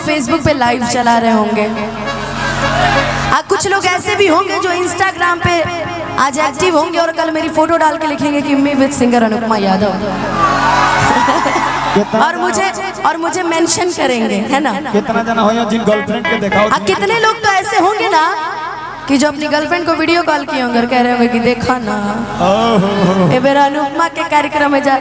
Facebook पे live चला रहे होंगे, कुछ लोग ऐसे भी होंगे जो इंस्टाग्राम पे आज एक्टिव होंगे और कल मेरी फोटो डाल के लिखेंगे कि me with singer Anupama Yadav और मुझे मेंशन करेंगे, है ना। कितना जना हो जिन गर्लफ्रेंड के देखा हो, कितने लोग तो ऐसे होंगे ना कि जो अपनी गर्लफ्रेंड को वीडियो कॉल किए होंगे, कह रहे होंगे कि देखा ना ए बेरा अनुपमा के कार्यक्रम में जा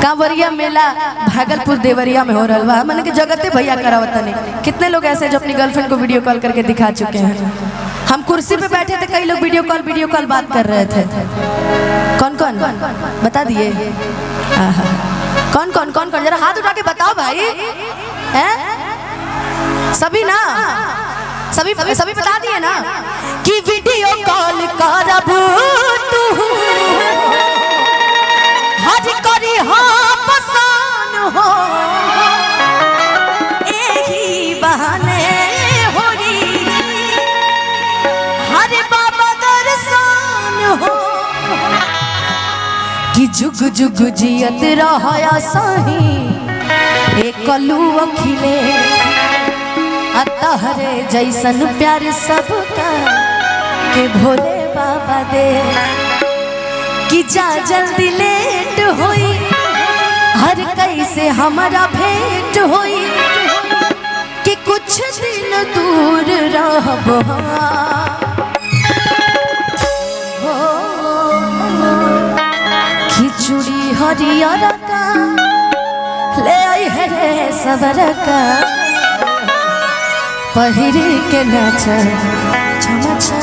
कांवरिया मेला भागलपुर देवरिया में हो रहा बा, मैंने कि जगते भैया करावता नहीं। कितने लोग ऐसे जो अपनी गर्लफ्रेंड को वीडियो कॉल करके दिखा चुके हैं। हम कुर्सी पे बैठे थे, कई लोग वीडियो कॉल बात कर रहे थे। कौन कौन बता दिए? कौन कौन कौन कौन जरा हाथ उठा के बताओ भाई। हैं सभी ना, सभी बता दिए ना कि वीडियो कॉल करब तू हज करी हाँ पसान हो, एही बहाने होरी हर बाबा दर्शन हो कि जुग जुग जियत रहया सही एक कलू अखिले तहरे जैसन प्यार सबका के भोले बाबा दे कि जा जल्दी लेट होई हर कैसे हमारा भेंट होई कि कुछ दिन दूर रहबो खिचड़ी हरियर का ले आई है रे सबर का पहिरी के नाचा छमछा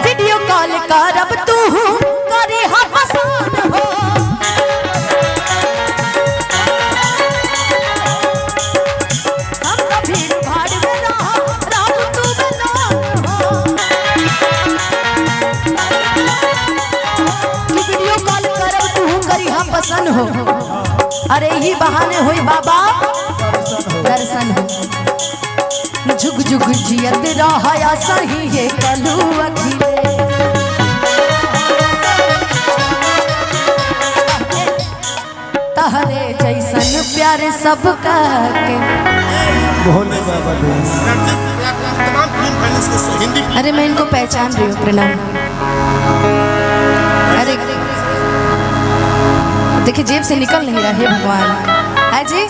वीडियो कॉल करब तू करी हम पसंद हो हम तो भीड़ भाड़ में राम तू बलान हो वीडियो कॉल करब तू करी हम पसंद हो। अरे ही बहाने होई बाबा दर्शन हो जुग जुग जियत रहया सही ये कलू अखिले तहरे जैसन प्यारे सबका के भोले बाबा दे। अरे मैं इनको पहचान रही हूँ, प्रणाम। अरे देखिए जेब से निकल नहीं रहा है भगवान। है जी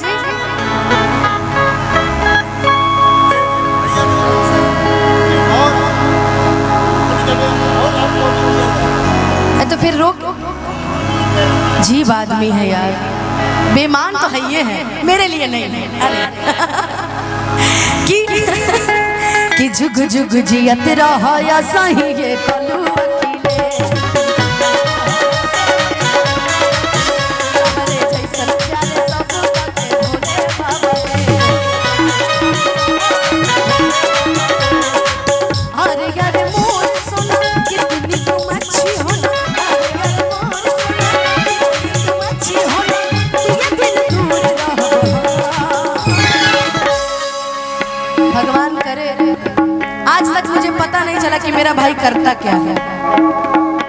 तो फिर रोक जीव आदमी है यार, बेमान तो है ये है, मेरे लिए नहीं। अरे कि जुग जुग जियत रहया सही ये कलू आज तक मुझे पता नहीं चला कि मेरा भाई करता क्या है।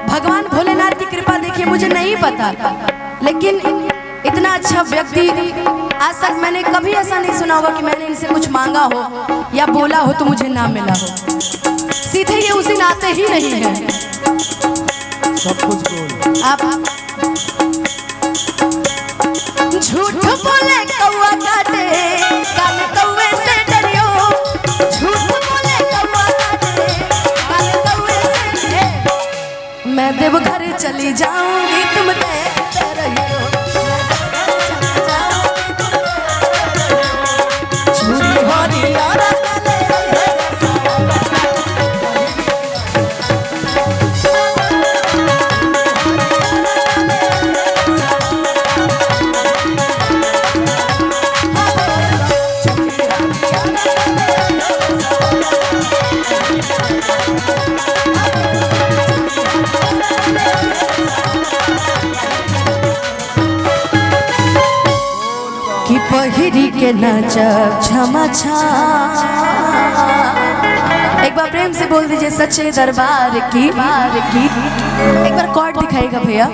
भगवान भोलेनाथ की कृपा देखिए, मुझे नहीं पता, लेकिन इतना अच्छा व्यक्ति आज तक मैंने कभी ऐसा नहीं सुना होगा कि मैंने इनसे कुछ मांगा हो या बोला हो तो मुझे ना मिला हो। सीधे ये उस दिन आते ही नहीं है। सब कुछ आप झूठ बोले कौआ काटे कान कौवे से डरियो, झूठ बोले कौआ काटे कान कौवे से मैं देवघर चली जाऊंगी तुम कहते रहियो, झूठी हरियर कि पहिरी के नाचब क्षमा छा। एक बार प्रेम से बोल दीजिए सच्चे दरबार की। एक बार कॉर्ड दिखाएगा भैया।